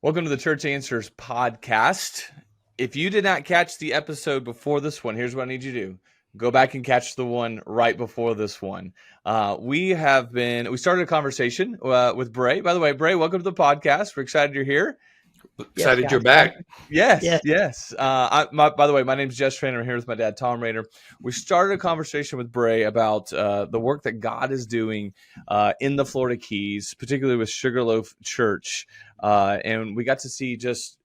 Welcome to the Church Answers podcast. If you did not catch the episode before this one, here's what I need you to do. Go back and catch the one right before this one. We started a conversation with Bray. By the way, Bray, welcome to the podcast. We're excited you're here. Excited you're back. Yes. By the way, my name's Jess Rayner. I'm here with my dad, Tom Rayner. We started a conversation with Bray about the work that God is doing in the Florida Keys, particularly with Sugarloaf Church. And we got to see just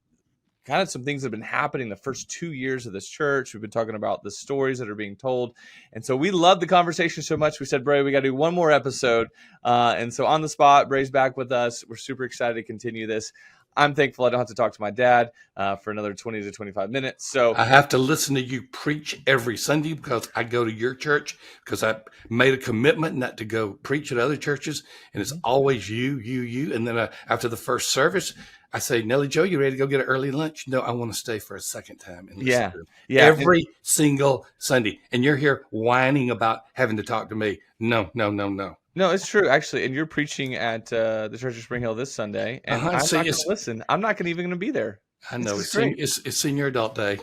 kind of some things that have been happening the first 2 years of this church. We've been talking about the stories that are being told. And so we love the conversation so much. We said, Bray, we got to do one more episode. And so on the spot, Bray's back with us. We're super excited to continue this. I'm thankful I don't have to talk to my dad for another 20 to 25 minutes. So I have to listen to you preach every Sunday because I go to your church because I made a commitment not to go preach at other churches. And it's always you. And then after the first service, I say, Nellie Jo, you ready to go get an early lunch? No, I want to stay for a second time. And listen to every single Sunday. And you're here whining about having to talk to me. No. No, it's true, actually. And you're preaching at the Church of Spring Hill this Sunday. And I'm not going to listen. I'm not even going to be there. I know. It's senior adult day.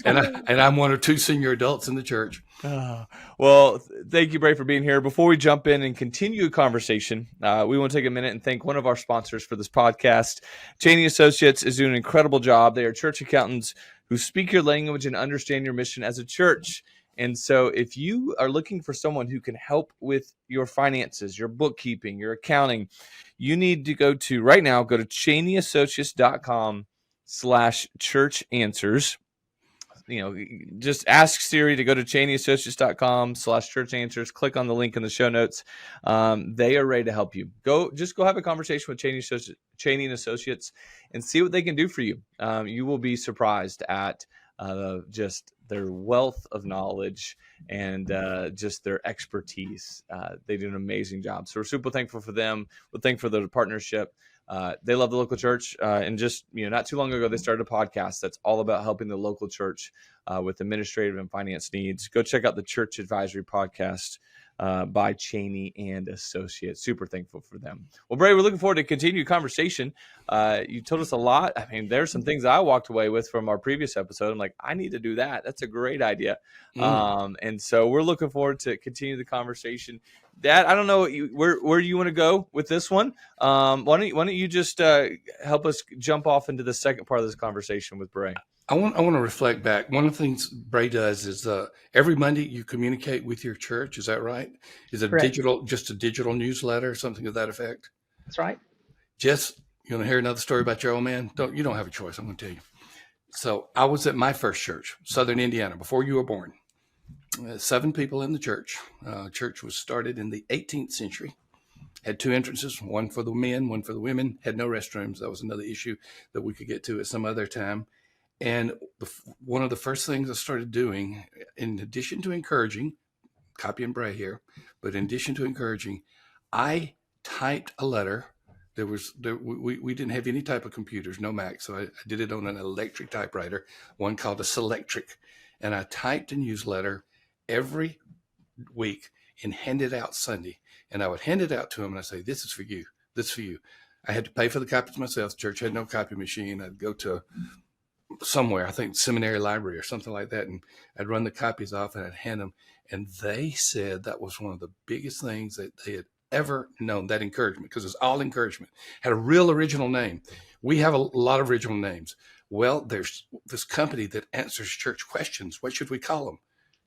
and I'm one or two senior adults in the church. Well, thank you, Bray, for being here. Before we jump in and continue a conversation, we want to take a minute and thank one of our sponsors for this podcast. Cheney Associates is doing an incredible job. They are church accountants who speak your language and understand your mission as a church. And so if you are looking for someone who can help with your finances, your bookkeeping, your accounting, you need to go to CheneyAssociates.com/churchanswers. Just ask Siri to go to CheneyAssociates.com/churchanswers. Click on the link in the show notes. They are ready to help you. Go have a conversation with Cheney and Associates and see what they can do for you. You will be surprised at just their wealth of knowledge and just their expertise. They do an amazing job. So we're super thankful for them. We're thankful for the partnership. They love the local church. And just, not too long ago, they started a podcast that's all about helping the local church with administrative and finance needs. Go check out the Church Advisory Podcast by Cheney and Associates. Super thankful for them. Well, Bray, we're looking forward to continued conversation. You told us a lot. I mean, there's some things I walked away with from our previous episode. I'm like, I need to do that. That's a great idea. And so we're looking forward to continue the conversation. Dad, I don't know where you want to go with this one. Why don't you just help us jump off into the second part of this conversation with Bray? I want to reflect back. One of the things Bray does is every Monday you communicate with your church. Is that right? Is it just a digital newsletter or something to that effect? That's right. Jess, you want to hear another story about your old man? You don't have a choice. I'm going to tell you. So I was at my first church, Southern Indiana, before you were born. 7 people in the church. Church was started in the 18th century. Had 2 entrances, one for the men, one for the women. Had no restrooms. That was another issue that we could get to at some other time. And one of the first things I started doing, in addition to encouraging, copying Bray here, but in addition to encouraging, I typed a letter. We didn't have any type of computers, no Mac, so I did it on an electric typewriter, one called a Selectric. And I typed a newsletter every week and handed it out Sunday. And I would hand it out to them and I'd say, this is for you. This is for you. I had to pay for the copies myself. The church had no copy machine. I'd go to somewhere, I think seminary library or something like that, and I'd run the copies off and I'd hand them. And they said that was one of the biggest things that they had ever known, that encouragement, because it's all encouragement. Had a real original name. We have a lot of original names. Well, there's this company that answers church questions. What should we call them?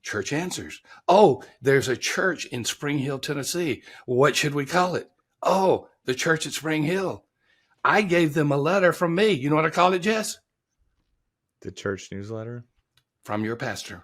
Church Answers. Oh, there's a church in Spring Hill, Tennessee. What should we call it? Oh, the church at Spring Hill. I gave them a letter from me. You know what I call it, Jess? The church newsletter? From your pastor.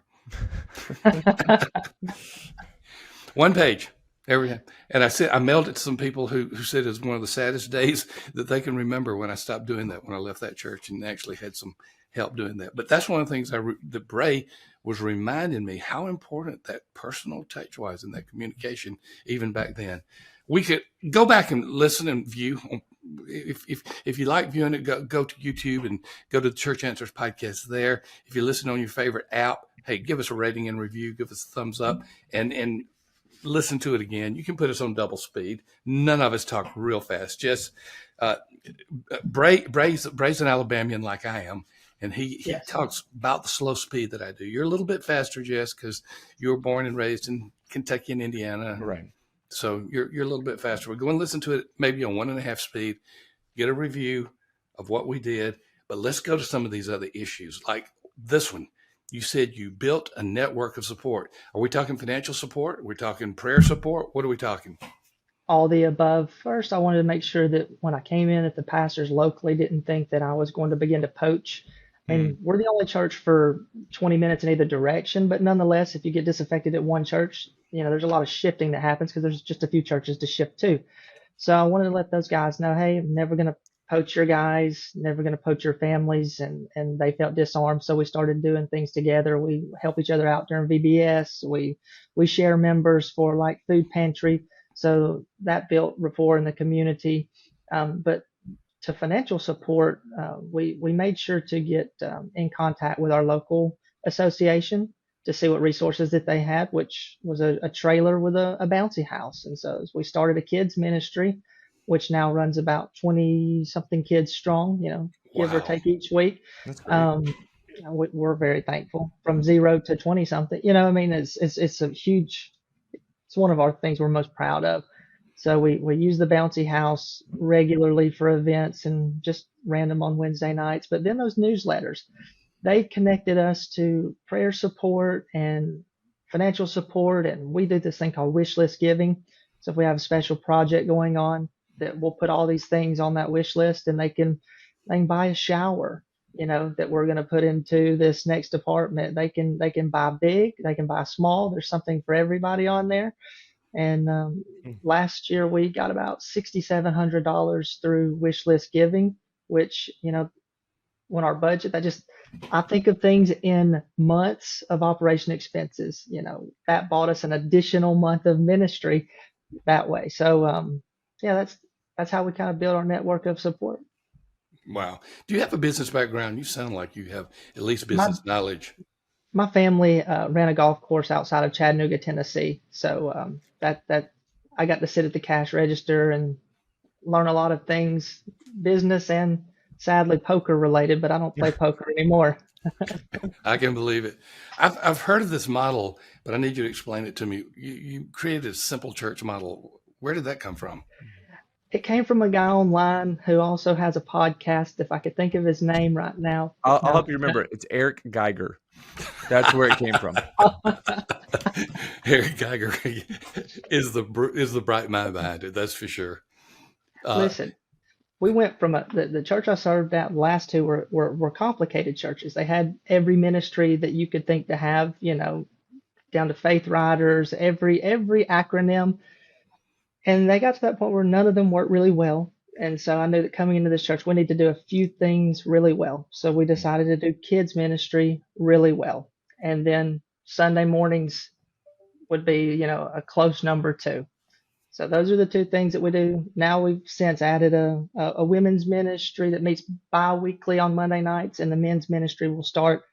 1 page. And I mailed it to some people who said it's one of the saddest days that they can remember when I stopped doing that, when I left that church and actually had some help doing that. But that's one of the things that Bray was reminding me how important that personal touch was in that communication, even back then. We could go back and listen and view. If you like viewing it, go to YouTube and go to the Church Answers podcast there. If you listen on your favorite app, hey, give us a rating and review, give us a thumbs up, and listen to it again. You can put us on double speed. None of us talk real fast. Just Uh, Bray's an Alabamian like I am, and he Yes. talks about the slow speed that I do. You're a little bit faster, Jess, because you were born and raised in Kentucky and Indiana. Right. So you're a little bit faster. We'll go and listen to it maybe on 1.5 speed, get a review of what we did. But let's go to some of these other issues, like this one. You said you built a network of support. Are we talking financial support? Are we talking prayer support? What are we talking? All the above. First, I wanted to make sure that when I came in, that the pastors locally didn't think that I was going to begin to poach. And we're the only church for 20 minutes in either direction, but nonetheless, if you get disaffected at one church, there's a lot of shifting that happens because there's just a few churches to shift to. So I wanted to let those guys know, hey, I'm never going to poach your guys, never going to poach your families. And they felt disarmed. So we started doing things together. We help each other out during VBS. We share members for like food pantry. So that built rapport in the community. But to financial support, we made sure to get in contact with our local association to see what resources that they had, which was a trailer with a bouncy house. And so we started a kids ministry, which now runs about 20 something kids strong, give or Wow. take each week. That's great. We're very thankful from 0 to 20 something, it's a huge, it's one of our things we're most proud of. So we use the bouncy house regularly for events and just random on Wednesday nights. But then those newsletters, they connected us to prayer support and financial support. And we do this thing called wish list giving. So if we have a special project going on, that we'll put all these things on that wish list, and they can buy a shower, that we're going to put into this next apartment. They can buy big, they can buy small. There's something for everybody on there. And last year we got about $6,700 through wish list giving, which, when our budget, I think of things in months of operation expenses, that bought us an additional month of ministry that way. So, yeah, that's how we kind of build our network of support. Wow. Do you have a business background? You sound like you have at least My, business knowledge. my family ran a golf course outside of Chattanooga, Tennessee. So that I got to sit at the cash register and learn a lot of things, business and sadly poker related, but I don't play poker anymore. I can believe it. I've heard of this model, but I need you to explain it to me. You created a simple church model. Where did that come from? It came from a guy online who also has a podcast. If I could think of his name right now. I'll No. help you remember. It's Eric Geiger. That's where it came from. Harry Geiger is the bright mind behind it. That's for sure. Listen, we went from the church I served at. The last two were complicated churches. They had every ministry that you could think to have, down to faith riders, every acronym. And they got to that point where none of them worked really well. And so I knew that coming into this church, we need to do a few things really well. So we decided to do kids ministry really well. And then Sunday mornings would be, a close number 2. So those are the 2 things that we do. Now we've since added a women's ministry that meets bi-weekly on Monday nights, and the men's ministry will start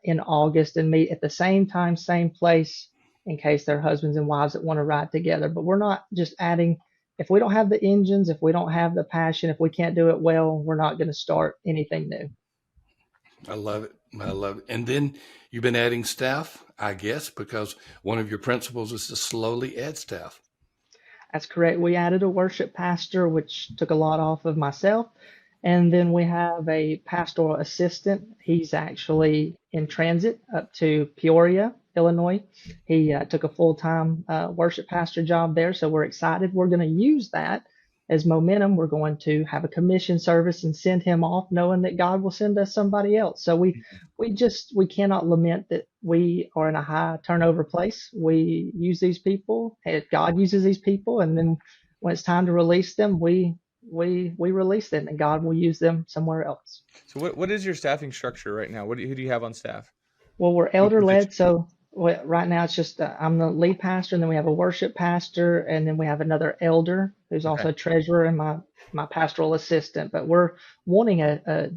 in August and meet at the same time, same place, in case they're husbands and wives that want to ride together. But we're not just adding, if we don't have the engines, if we don't have the passion, if we can't do it well, we're not going to start anything new. I love it. I love it. And then you've been adding staff, I guess, because one of your principles is to slowly add staff. That's correct. We added a worship pastor, which took a lot off of myself. And then we have a pastoral assistant. He's actually in transit up to Peoria, Illinois. He took a full-time worship pastor job there. So we're excited. We're going to use that as momentum. We're going to have a commission service and send him off, knowing that God will send us somebody else. So we cannot lament that we are in a high turnover place. We use these people. God uses these people, and then when it's time to release them, we release them, and God will use them somewhere else. So what is your staffing structure right now? Who do you have on staff? Well, we're elder led, so right now it's just I'm the lead pastor, and then we have a worship pastor, and then we have another elder who's also a treasurer and my pastoral assistant. But we're wanting a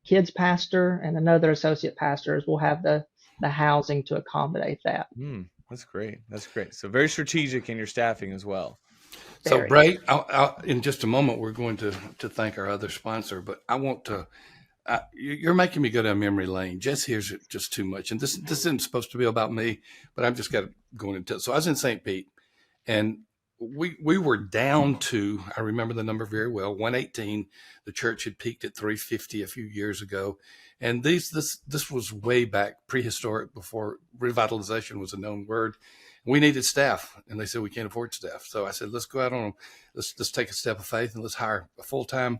kids pastor and another associate pastor, as we'll have the housing to accommodate that. That's great. So very strategic in your staffing as well. So, Very. Bray, in just a moment, we're going to thank our other sponsor, but I want to. You're making me go down memory lane. Jess hears it just too much, and this isn't supposed to be about me, but I've just got to go into it. So I was in St. Pete, and we were down to, I remember the number very well, 118. The church had peaked at 350 a few years ago, and this was way back, prehistoric, before revitalization was a known word. We needed staff, and they said we can't afford staff. So I said, let's go out on, let's take a step of faith and let's hire a full-time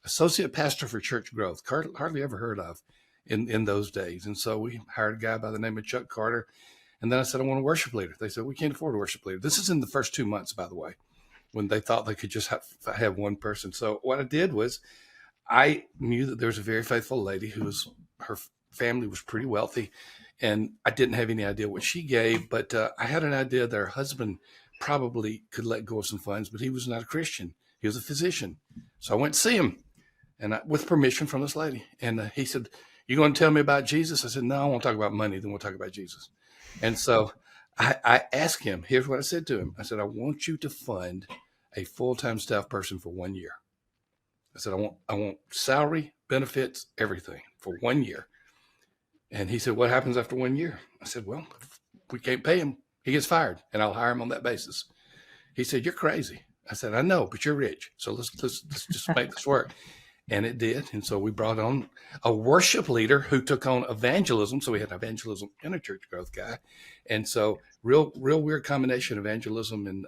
associate pastor for church growth. Hardly ever heard of in those days. And so we hired a guy by the name of Chuck Carter. And then I said, I want a worship leader. They said, we can't afford a worship leader. This is in the first 2 months, by the way, when they thought they could just have one person. So what I did was I knew that there was a very faithful lady her family was pretty wealthy. And I didn't have any idea what she gave, but I had an idea that her husband probably could let go of some funds, but he was not a Christian. He was a physician. So I went to see him, and with permission from this lady. And he said, you going to tell me about Jesus? I said, no, I won't talk about money. Then we'll talk about Jesus. And so I asked him, here's what I said to him. I said, I want you to fund a full-time staff person for 1 year. I said, I want salary, benefits, everything for 1 year. And he said, what happens after 1 year? I said, well, if we can't pay him, he gets fired, and I'll hire him on that basis. He said, you're crazy. I said, I know, but you're rich. So let's just make this work. And it did. And so we brought on a worship leader who took on evangelism. So we had evangelism and a church growth guy. And so real weird combination of evangelism and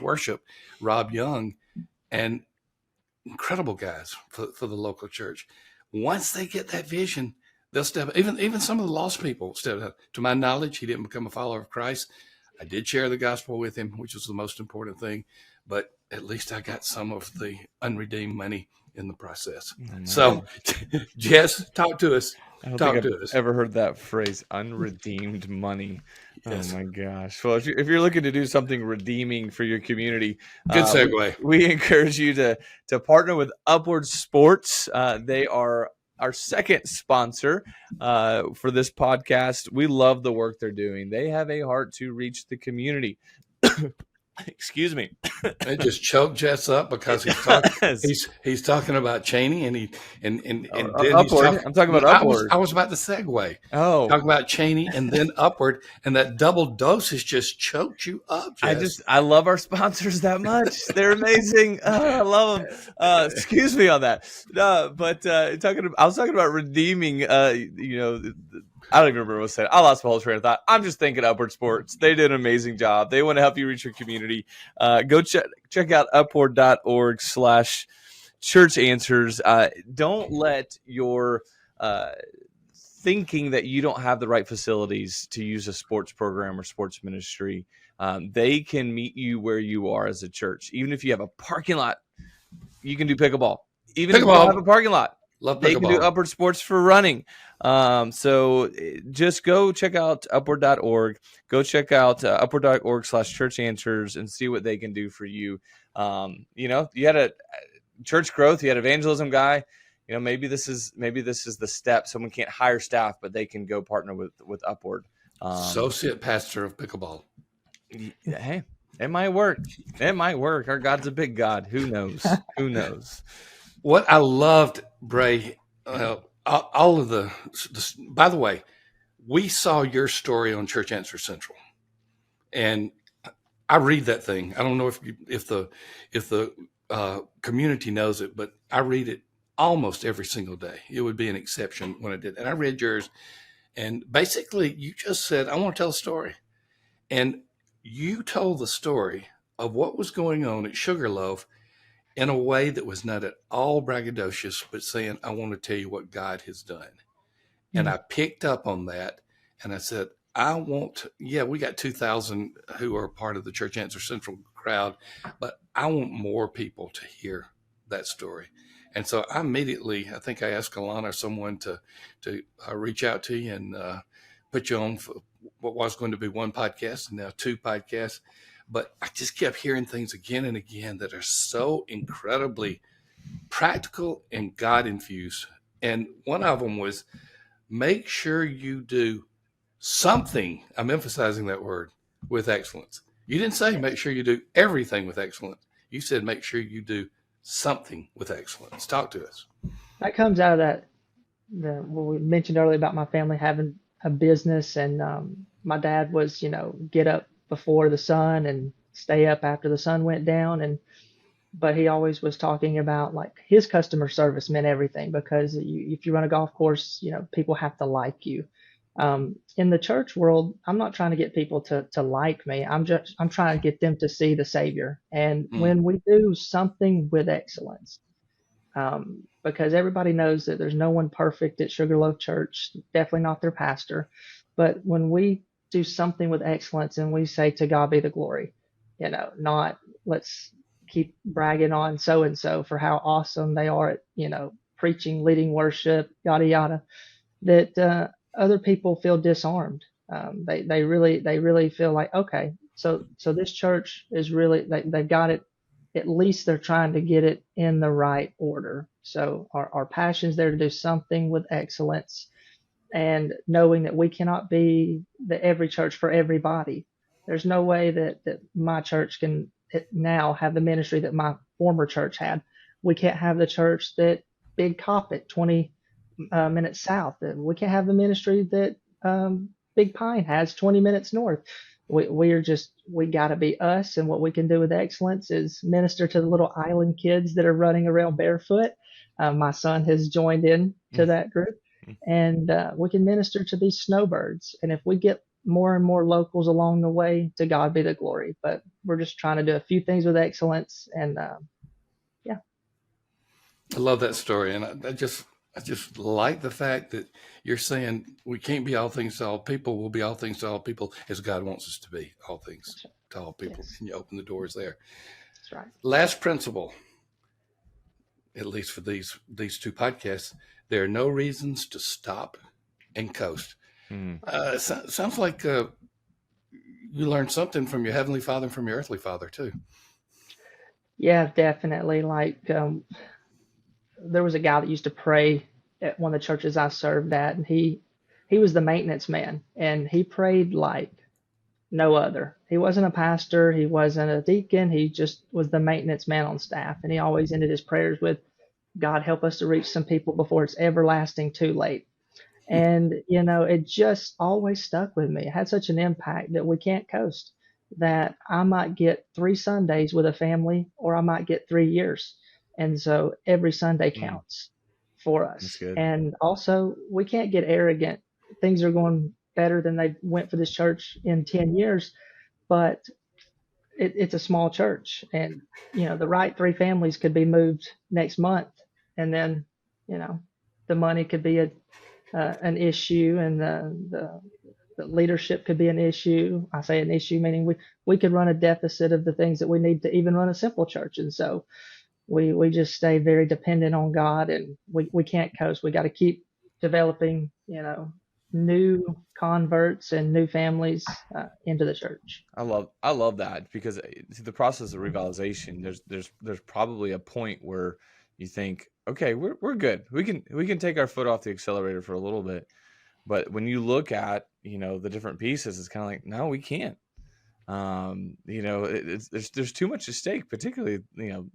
worship, Rob Young, and incredible guys for the local church. Once they get that vision, they'll step, even some of the lost people step up. To my knowledge, he didn't become a follower of Christ. I did share the gospel with him, which was the most important thing, but at least I got some of the unredeemed money in the process. Oh, so, Jess, talk to us. I don't think I've ever heard that phrase, unredeemed money. Yes. Oh my gosh. Well, if you're looking to do something redeeming for your community, good segue. We encourage you to partner with Upward Sports. They are our second sponsor for this podcast. We love the work they're doing. They have a heart to reach the community. Excuse me. It just choked Jess up because he's talking about Cheney and then Upward. I'm talking about Upward. I was about to segue. Oh, talk about Cheney and then Upward, and that double dose has just choked you up, Jess. I love our sponsors that much. They're amazing. I love them. Excuse me on that. I was talking about redeeming. I don't even remember what I said. I lost my whole train of thought. I'm just thinking Upward Sports. They did an amazing job. They want to help you reach your community. Go check out upward.org/church answers. Don't let your thinking that you don't have the right facilities to use a sports program or sports ministry. They can meet you where you are as a church. Even if you have a parking lot, you can do pickleball. Even if you don't have a parking lot, they can do Upward Sports for running. So just go check out upward.org. Go check out upward.org/church answers and see what they can do for you. You had a church growth, you had evangelism guy. Maybe this is the step. Someone can't hire staff, but they can go partner with Upward. Associate pastor of pickleball. Hey, it might work. Our God's a big God. Who knows? What I loved, Bray, all of the. By the way, we saw your story on Church Answer Central, and I read that thing. I don't know if the community knows it, but I read it almost every single day. It would be an exception when I did, and I read yours. And basically, you just said, "I want to tell a story," and you told the story of what was going on at Sugarloaf in a way that was not at all braggadocious, but saying, I want to tell you what God has done. Mm-hmm. And I picked up on that, and I said, we got 2,000 who are part of the Church Answer Central crowd, but I want more people to hear that story. And so I think I asked Alana or someone to reach out to you and put you on for what was going to be one podcast and now 2 podcasts. But I just kept hearing things again and again that are so incredibly practical and God-infused. And one of them was, make sure you do something, I'm emphasizing that word, with excellence. You didn't say make sure you do everything with excellence. You said make sure you do something with excellence. Talk to us. That comes out of what we mentioned earlier about my family having a business, and my dad was, get up before the sun and stay up after the sun went down, and but he always was talking about like his customer service meant everything because if you run a golf course, people have to like you. In the church world, I'm not trying to get people to like me. I'm trying to get them to see the Savior. And Mm. when we do something with excellence, because everybody knows that there's no one perfect at Sugarloaf Church, definitely not their pastor. But when we do something with excellence and we say to God be the glory, not let's keep bragging on so and so for how awesome they are at, preaching, leading worship, yada yada, that other people feel disarmed. They really feel like, okay, so this church is really they've got it. At least they're trying to get it in the right order. So our passion's there to do something with excellence, and knowing that we cannot be the every church for everybody. There's no way that my church can now have the ministry that my former church had. We can't have the church that Big Coppet, 20 minutes south. We can't have the ministry that Big Pine has 20 minutes north. We got to be us, and what we can do with excellence is minister to the little island kids that are running around barefoot. My son has joined in to that group, and we can minister to these snowbirds. And if we get more and more locals along the way, to God be the glory. But we're just trying to do a few things with excellence, and yeah. I love that story, and I just like the fact that you're saying we can't be all things to all people. We'll be all things to all people as God wants us to be all things to all people. Yes. And you open the doors there. That's right. Last principle, at least for these two podcasts, there are no reasons to stop and coast. Sounds like you learned something from your heavenly Father and from your earthly father too. Yeah, definitely. Like there was a guy that used to pray at one of the churches I served at, and he was the maintenance man, and he prayed like no other. He wasn't a pastor, he wasn't a deacon, he just was the maintenance man on staff, and he always ended his prayers with, God help us to reach some people before it's everlasting too late. And it just always stuck with me. It had such an impact that we can't coast, that I might get 3 Sundays with a family, or I might get 3 years. And so every Sunday counts for us. And also, we can't get arrogant. Things are going better than they went for this church in 10 years, but it's a small church. And, the right 3 families could be moved next month. And then, the money could be an issue, and the leadership could be an issue. I say an issue, meaning we could run a deficit of the things that we need to even run a simple church. And so we just stay very dependent on God, and we can't coast. We got to keep developing, new converts and new families into the church. I love that, because the process of revitalization, there's probably a point where you think, okay, we're good. We can take our foot off the accelerator for a little bit. But when you look at, the different pieces, it's kind of like, no, we can't. There's too much at stake, particularly,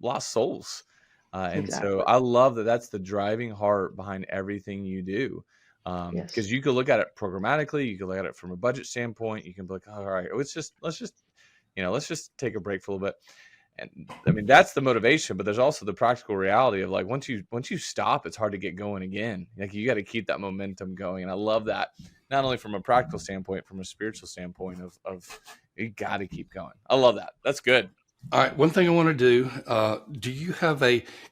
lost souls. And Exactly. so I love that that's the driving heart behind everything you do. Yes. Because you could look at it programmatically, you could look at it from a budget standpoint, you can be like, all right, let's just take a break for a little bit. And I mean, that's the motivation, but there's also the practical reality of like, once you stop, it's hard to get going again. Like, you got to keep that momentum going. And I love that, not only from a practical standpoint, from a spiritual standpoint of you got to keep going. I love that. That's good. All right. One thing I want to do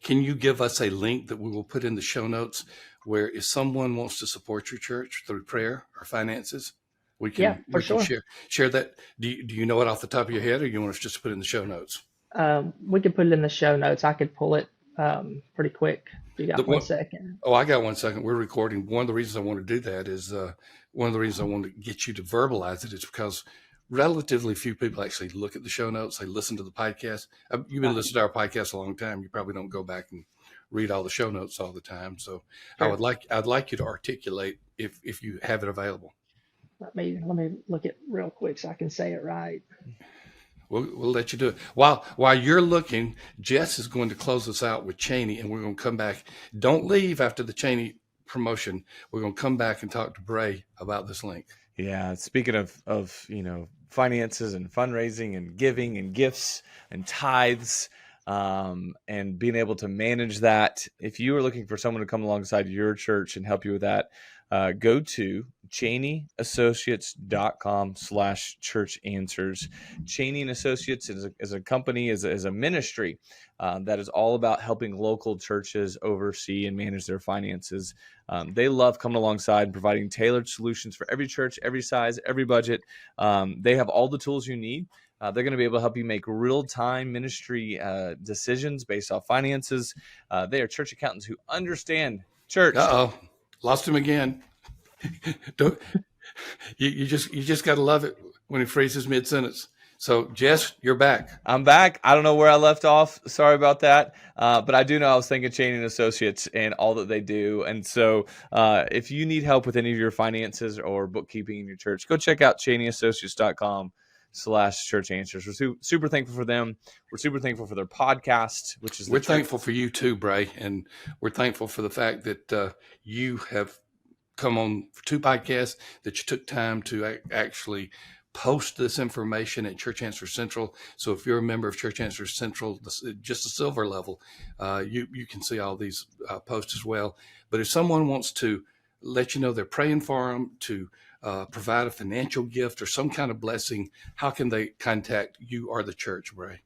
can you give us a link that we will put in the show notes where if someone wants to support your church through prayer or finances, we can share that. Do you know it off the top of your head, or you want us just to put it in the show notes? We could put it in the show notes. I could pull it pretty quick. You got 1 second? Oh, I got 1 second. We're recording. One of the reasons I want to do that is one of the reasons I want to get you to verbalize it is because relatively few people actually look at the show notes. They listen to the podcast. You've been listening to our podcast a long time. You probably don't go back and read all the show notes all the time. So sure. I'd like you to articulate if you have it available. Let me look it real quick so I can say it right. We'll let you do it. While you're looking, Jess is going to close us out with Cheney, and we're going to come back. Don't leave after the Cheney promotion. We're going to come back and talk to Bray about this link. Yeah. Speaking of finances and fundraising and giving and gifts and tithes, and being able to manage that. If you are looking for someone to come alongside your church and help you with that, go to CheneyAssociates.com/church answers. Cheney and Associates is a company, is a ministry that is all about helping local churches oversee and manage their finances. They love coming alongside and providing tailored solutions for every church, every size, every budget. They have all the tools you need. They're going to be able to help you make real-time ministry decisions based off finances. They are church accountants who understand church. Uh-oh, lost him again. Don't you just got to love it when he freezes mid-sentence. So, Jess, you're back. I'm back. I don't know where I left off. Sorry about that. But I do know I was thinking Cheney and Associates and all that they do. And so if you need help with any of your finances or bookkeeping in your church, go check out CheneyAssociates.com/church answers. We're super thankful for them. We're super thankful for their podcast, which is we're thankful for you too, Bray, and we're thankful for the fact that you have come on for 2 podcasts, that you took time to actually post this information at Church Answers Central. So if you're a member of Church Answers Central, just a silver level, you can see all these posts as well. But if someone wants to let you know they're praying for them, to provide a financial gift or some kind of blessing, how can they contact you or the church, Bray?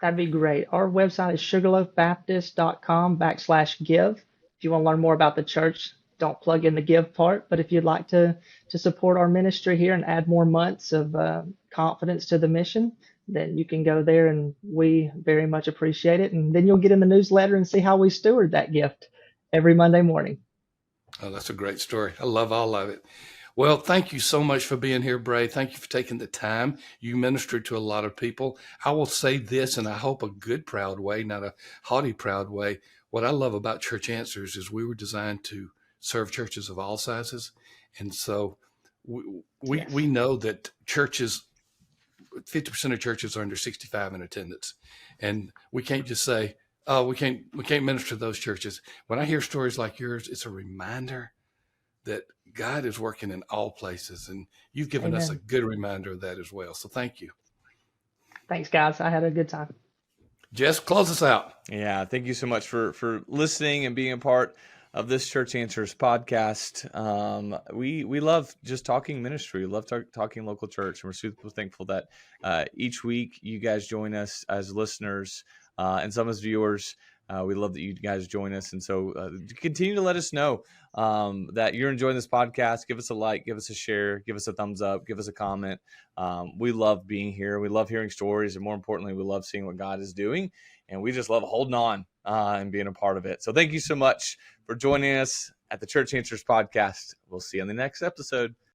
That'd be great. Our website is sugarloafbaptist.com/give. If you want to learn more about the church, don't plug in the give part. But if you'd like to support our ministry here and add more months of confidence to the mission, then you can go there, and we very much appreciate it. And then you'll get in the newsletter and see how we steward that gift every Monday morning. Oh, that's a great story. I love all of it. Well, thank you so much for being here, Bray. Thank you for taking the time. You ministered to a lot of people. I will say this, and I hope a good, proud way, not a haughty, proud way. What I love about Church Answers is we were designed to serve churches of all sizes. And so we know that churches, 50% of churches are under 65 in attendance. And we can't just say, oh, we can't minister to those churches. When I hear stories like yours, it's a reminder that God is working in all places. And you've given us a good reminder of that as well. So thank you. Thanks, guys. I had a good time. Jess, close us out. Yeah, thank you so much for listening and being a part of this Church Answers podcast. We love just talking ministry. We love talking local church. And we're super thankful that each week you guys join us as listeners and some as viewers. We love that you guys join us. And so continue to let us know that you're enjoying this podcast. Give us a like, give us a share, give us a thumbs up, give us a comment. We love being here. We love hearing stories. And more importantly, we love seeing what God is doing. And we just love holding on and being a part of it. So thank you so much for joining us at the Church Answers podcast. We'll see you on the next episode.